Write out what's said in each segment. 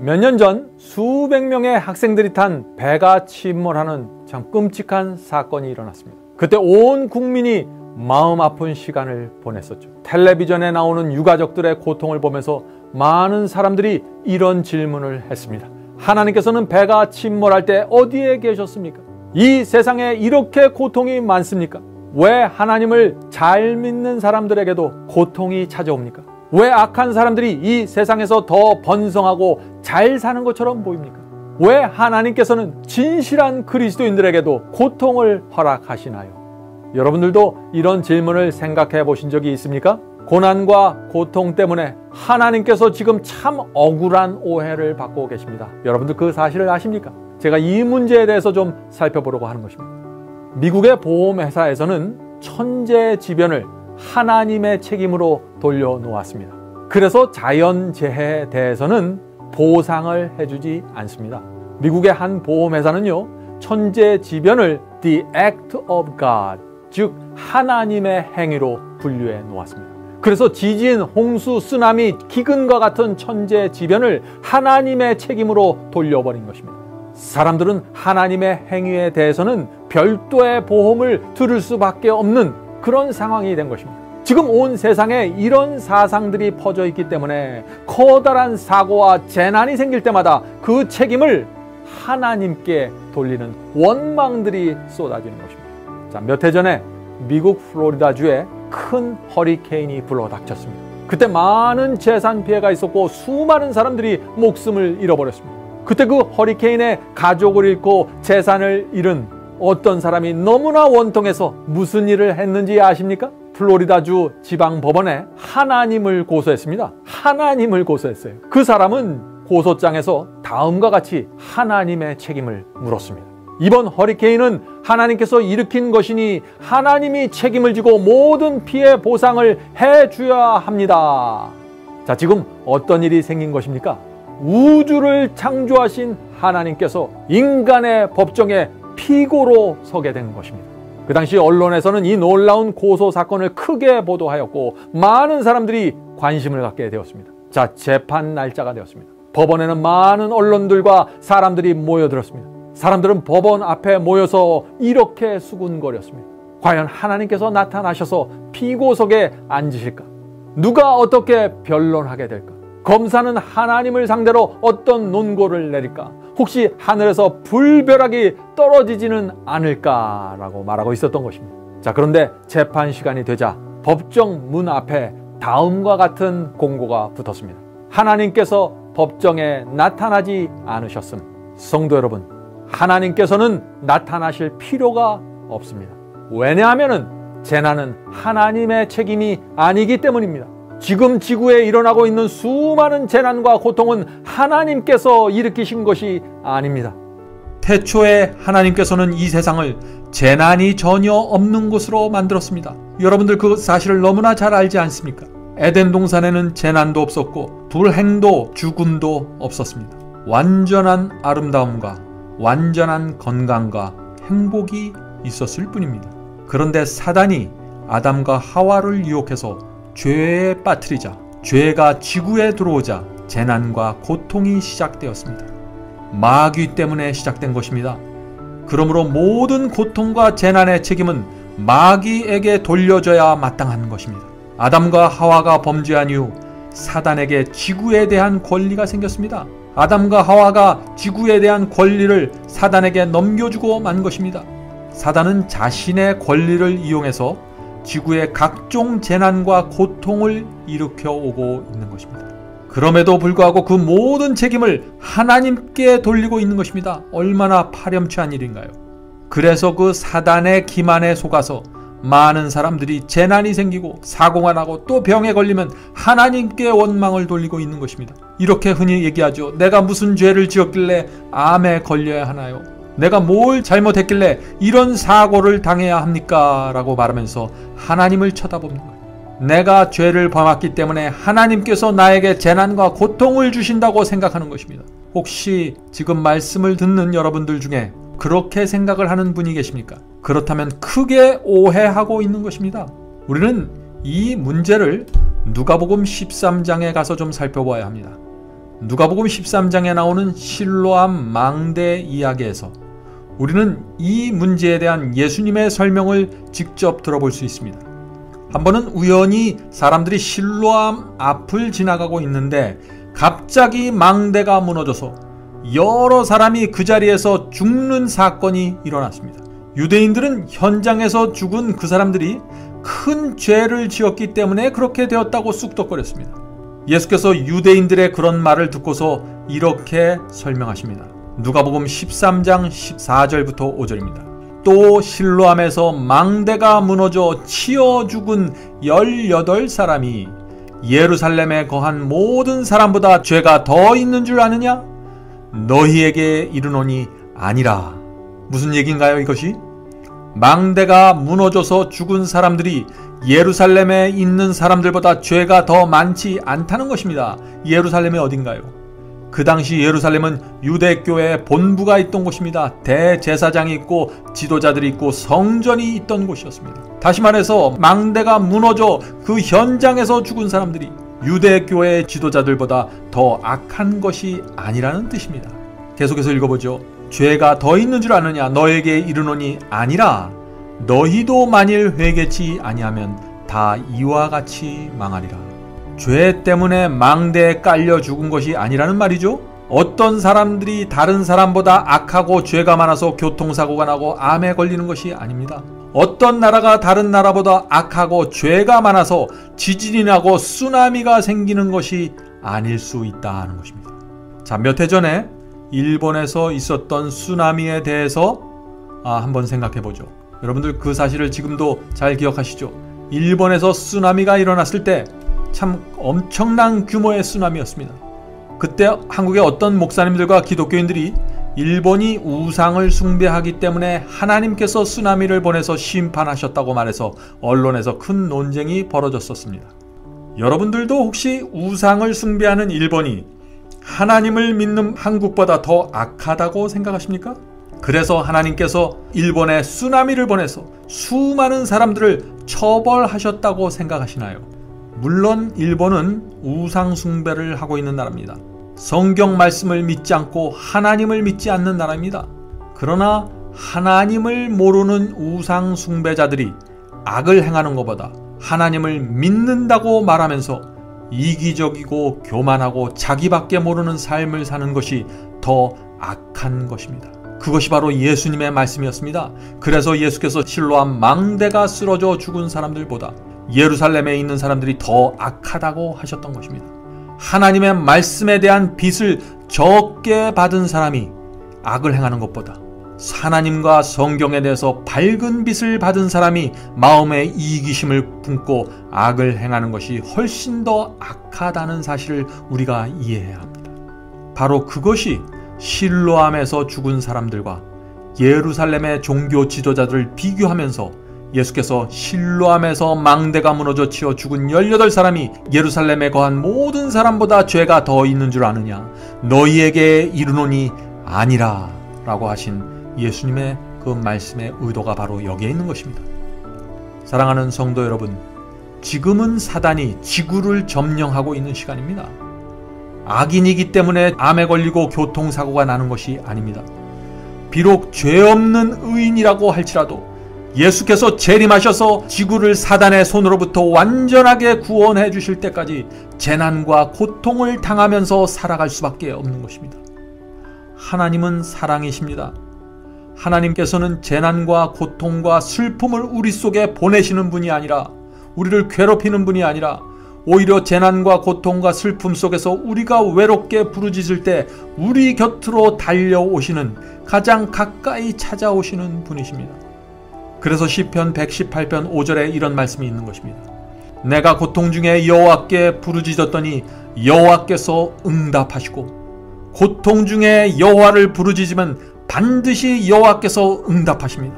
몇 년 전 수백 명의 학생들이 탄 배가 침몰하는 참 끔찍한 사건이 일어났습니다. 그때 온 국민이 마음 아픈 시간을 보냈었죠. 텔레비전에 나오는 유가족들의 고통을 보면서 많은 사람들이 이런 질문을 했습니다. 하나님께서는 배가 침몰할 때 어디에 계셨습니까? 이 세상에 이렇게 고통이 많습니까? 왜 하나님을 잘 믿는 사람들에게도 고통이 찾아옵니까? 왜 악한 사람들이 이 세상에서 더 번성하고 잘 사는 것처럼 보입니까? 왜 하나님께서는 진실한 그리스도인들에게도 고통을 허락하시나요? 여러분들도 이런 질문을 생각해 보신 적이 있습니까? 고난과 고통 때문에 하나님께서 지금 참 억울한 오해를 받고 계십니다. 여러분들 그 사실을 아십니까? 제가 이 문제에 대해서 좀 살펴보려고 하는 것입니다. 미국의 보험회사에서는 천재지변을 하나님의 책임으로 돌려놓았습니다. 그래서 자연재해에 대해서는 보상을 해주지 않습니다. 미국의 한 보험회사는요, 천재지변을 The Act of God, 즉 하나님의 행위로 분류해 놓았습니다. 그래서 지진, 홍수, 쓰나미, 기근과 같은 천재지변을 하나님의 책임으로 돌려버린 것입니다. 사람들은 하나님의 행위에 대해서는 별도의 보험을 들을 수밖에 없는 그런 상황이 된 것입니다. 지금 온 세상에 이런 사상들이 퍼져 있기 때문에 커다란 사고와 재난이 생길 때마다 그 책임을 하나님께 돌리는 원망들이 쏟아지는 것입니다. 자, 몇 해 전에 미국 플로리다주에 큰 허리케인이 불어닥쳤습니다. 그때 많은 재산 피해가 있었고 수많은 사람들이 목숨을 잃어버렸습니다. 그때 그 허리케인에 가족을 잃고 재산을 잃은 어떤 사람이 너무나 원통해서 무슨 일을 했는지 아십니까? 플로리다주 지방법원에 하나님을 고소했습니다. 하나님을 고소했어요. 그 사람은 고소장에서 다음과 같이 하나님의 책임을 물었습니다. 이번 허리케인은 하나님께서 일으킨 것이니 하나님이 책임을 지고 모든 피해 보상을 해줘야 합니다. 자, 지금 어떤 일이 생긴 것입니까? 우주를 창조하신 하나님께서 인간의 법정에 피고로 서게 된 것입니다. 그 당시 언론에서는 이 놀라운 고소 사건을 크게 보도하였고 많은 사람들이 관심을 갖게 되었습니다. 자, 재판 날짜가 되었습니다. 법원에는 많은 언론들과 사람들이 모여들었습니다. 사람들은 법원 앞에 모여서 이렇게 수군거렸습니다. 과연 하나님께서 나타나셔서 피고석에 앉으실까? 누가 어떻게 변론하게 될까? 검사는 하나님을 상대로 어떤 논고를 내릴까? 혹시 하늘에서 불벼락이 떨어지지는 않을까라고 말하고 있었던 것입니다. 자, 그런데 재판 시간이 되자 법정 문 앞에 다음과 같은 공고가 붙었습니다. 하나님께서 법정에 나타나지 않으셨음. 성도 여러분, 하나님께서는 나타나실 필요가 없습니다. 왜냐하면 재난은 하나님의 책임이 아니기 때문입니다. 지금 지구에 일어나고 있는 수많은 재난과 고통은 하나님께서 일으키신 것이 아닙니다. 태초에 하나님께서는 이 세상을 재난이 전혀 없는 곳으로 만들었습니다. 여러분들 그 사실을 너무나 잘 알지 않습니까? 에덴 동산에는 재난도 없었고 불행도 죽음도 없었습니다. 완전한 아름다움과 완전한 건강과 행복이 있었을 뿐입니다. 그런데 사단이 아담과 하와를 유혹해서 죄에 빠뜨리자 죄가 지구에 들어오자 재난과 고통이 시작되었습니다. 마귀 때문에 시작된 것입니다. 그러므로 모든 고통과 재난의 책임은 마귀에게 돌려져야 마땅한 것입니다. 아담과 하와가 범죄한 이후 사단에게 지구에 대한 권리가 생겼습니다. 아담과 하와가 지구에 대한 권리를 사단에게 넘겨주고 만 것입니다. 사단은 자신의 권리를 이용해서 지구에 각종 재난과 고통을 일으켜 오고 있는 것입니다. 그럼에도 불구하고 그 모든 책임을 하나님께 돌리고 있는 것입니다. 얼마나 파렴치한 일인가요? 그래서 그 사단의 기만에 속아서 많은 사람들이 재난이 생기고 사고가 나고 또 병에 걸리면 하나님께 원망을 돌리고 있는 것입니다. 이렇게 흔히 얘기하죠. 내가 무슨 죄를 지었길래 암에 걸려야 하나요? 내가 뭘 잘못했길래 이런 사고를 당해야 합니까? 라고 말하면서 하나님을 쳐다보는 거예요. 내가 죄를 범했기 때문에 하나님께서 나에게 재난과 고통을 주신다고 생각하는 것입니다. 혹시 지금 말씀을 듣는 여러분들 중에 그렇게 생각을 하는 분이 계십니까? 그렇다면 크게 오해하고 있는 것입니다. 우리는 이 문제를 누가복음 13장에 가서 좀 살펴봐야 합니다. 누가복음 13장에 나오는 실로암 망대 이야기에서 우리는 이 문제에 대한 예수님의 설명을 직접 들어볼 수 있습니다. 한 번은 우연히 사람들이 실로암 앞을 지나가고 있는데 갑자기 망대가 무너져서 여러 사람이 그 자리에서 죽는 사건이 일어났습니다. 유대인들은 현장에서 죽은 그 사람들이 큰 죄를 지었기 때문에 그렇게 되었다고 쑥덕거렸습니다. 예수께서 유대인들의 그런 말을 듣고서 이렇게 설명하십니다. 누가복음 13장 14절부터 5절입니다. 또 실로암에서 망대가 무너져 치어 죽은 18사람이 예루살렘에 거한 모든 사람보다 죄가 더 있는 줄 아느냐? 너희에게 이르노니 아니라. 무슨 얘기인가요, 이것이? 망대가 무너져서 죽은 사람들이 예루살렘에 있는 사람들보다 죄가 더 많지 않다는 것입니다. 예루살렘이 어딘가요? 그 당시 예루살렘은 유대교회의 본부가 있던 곳입니다. 대제사장이 있고 지도자들이 있고 성전이 있던 곳이었습니다. 다시 말해서 망대가 무너져 그 현장에서 죽은 사람들이 유대교회의 지도자들보다 더 악한 것이 아니라는 뜻입니다. 계속해서 읽어보죠. 죄가 더 있는 줄 아느냐? 너에게 이르노니 아니라. 너희도 만일 회개치 아니하면 다 이와 같이 망하리라. 죄 때문에 망대에 깔려 죽은 것이 아니라는 말이죠. 어떤 사람들이 다른 사람보다 악하고 죄가 많아서 교통사고가 나고 암에 걸리는 것이 아닙니다. 어떤 나라가 다른 나라보다 악하고 죄가 많아서 지진이 나고 쓰나미가 생기는 것이 아닐 수 있다는 것입니다. 자, 몇 해 전에 일본에서 있었던 쓰나미에 대해서 한번 생각해 보죠. 여러분들 그 사실을 지금도 잘 기억하시죠? 일본에서 쓰나미가 일어났을 때 참 엄청난 규모의 쓰나미였습니다. 그때 한국의 어떤 목사님들과 기독교인들이 일본이 우상을 숭배하기 때문에 하나님께서 쓰나미를 보내서 심판하셨다고 말해서 언론에서 큰 논쟁이 벌어졌었습니다. 여러분들도 혹시 우상을 숭배하는 일본이 하나님을 믿는 한국보다 더 악하다고 생각하십니까? 그래서 하나님께서 일본에 쓰나미를 보내서 수많은 사람들을 처벌하셨다고 생각하시나요? 물론 일본은 우상 숭배를 하고 있는 나라입니다. 성경 말씀을 믿지 않고 하나님을 믿지 않는 나라입니다. 그러나 하나님을 모르는 우상 숭배자들이 악을 행하는 것보다 하나님을 믿는다고 말하면서 이기적이고 교만하고 자기밖에 모르는 삶을 사는 것이 더 악한 것입니다. 그것이 바로 예수님의 말씀이었습니다. 그래서 예수께서 실로암 망대가 쓰러져 죽은 사람들보다 예루살렘에 있는 사람들이 더 악하다고 하셨던 것입니다. 하나님의 말씀에 대한 빚을 적게 받은 사람이 악을 행하는 것보다 하나님과 성경에 대해서 밝은 빚을 받은 사람이 마음에 이기심을 품고 악을 행하는 것이 훨씬 더 악하다는 사실을 우리가 이해해야 합니다. 바로 그것이 실로암에서 죽은 사람들과 예루살렘의 종교 지도자들을 비교하면서 예수께서 실로암에서 망대가 무너져 치어 죽은 18사람이 예루살렘에 거한 모든 사람보다 죄가 더 있는 줄 아느냐? 너희에게 이르노니 아니라 라고 하신 예수님의 그 말씀의 의도가 바로 여기에 있는 것입니다. 사랑하는 성도 여러분, 지금은 사단이 지구를 점령하고 있는 시간입니다. 악인이기 때문에 암에 걸리고 교통사고가 나는 것이 아닙니다. 비록 죄 없는 의인이라고 할지라도 예수께서 재림하셔서 지구를 사단의 손으로부터 완전하게 구원해 주실 때까지 재난과 고통을 당하면서 살아갈 수밖에 없는 것입니다. 하나님은 사랑이십니다. 하나님께서는 재난과 고통과 슬픔을 우리 속에 보내시는 분이 아니라, 우리를 괴롭히는 분이 아니라 오히려 재난과 고통과 슬픔 속에서 우리가 외롭게 부르짖을 때 우리 곁으로 달려오시는, 가장 가까이 찾아오시는 분이십니다. 그래서 시편 118편 5절에 이런 말씀이 있는 것입니다. 내가 고통 중에 여호와께 부르짖었더니 여호와께서 응답하시고, 고통 중에 여호와를 부르짖으면 반드시 여호와께서 응답하십니다.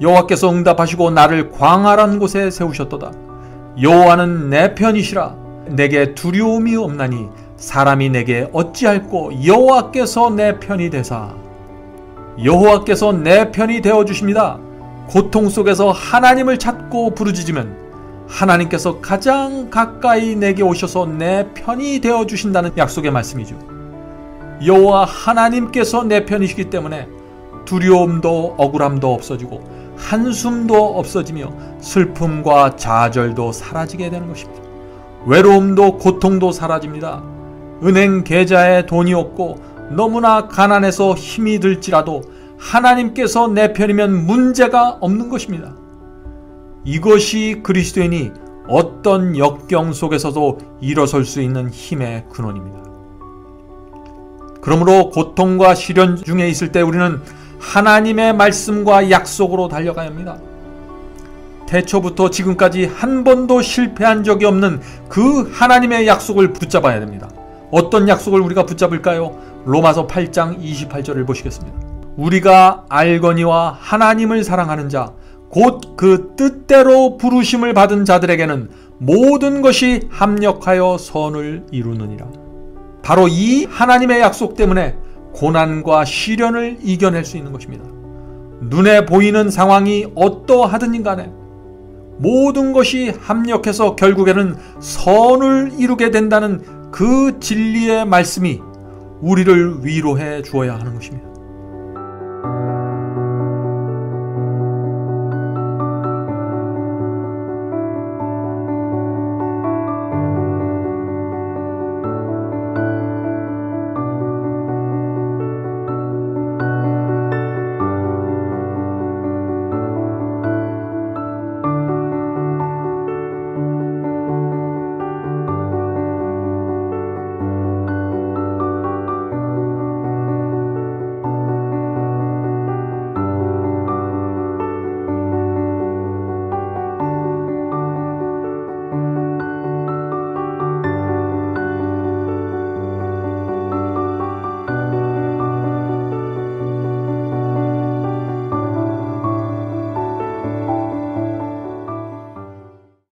여호와께서 응답하시고 나를 광활한 곳에 세우셨도다. 여호와는 내 편이시라. 내게 두려움이 없나니 사람이 내게 어찌할꼬. 여호와께서 내 편이 되사. 여호와께서 내 편이 되어주십니다. 고통 속에서 하나님을 찾고 부르짖으면 하나님께서 가장 가까이 내게 오셔서 내 편이 되어 주신다는 약속의 말씀이죠. 여호와 하나님께서 내 편이시기 때문에 두려움도 억울함도 없어지고 한숨도 없어지며 슬픔과 좌절도 사라지게 되는 것입니다. 외로움도 고통도 사라집니다. 은행 계좌에 돈이 없고 너무나 가난해서 힘이 들지라도 하나님께서 내 편이면 문제가 없는 것입니다. 이것이 그리스도인이 어떤 역경 속에서도 일어설 수 있는 힘의 근원입니다. 그러므로 고통과 시련 중에 있을 때 우리는 하나님의 말씀과 약속으로 달려가야 합니다. 태초부터 지금까지 한 번도 실패한 적이 없는 그 하나님의 약속을 붙잡아야 됩니다. 어떤 약속을 우리가 붙잡을까요? 로마서 8장 28절을 보시겠습니다. 우리가 알거니와 하나님을 사랑하는 자 곧 그 뜻대로 부르심을 받은 자들에게는 모든 것이 합력하여 선을 이루느니라. 바로 이 하나님의 약속 때문에 고난과 시련을 이겨낼 수 있는 것입니다. 눈에 보이는 상황이 어떠하든 간에 모든 것이 합력해서 결국에는 선을 이루게 된다는 그 진리의 말씀이 우리를 위로해 주어야 하는 것입니다.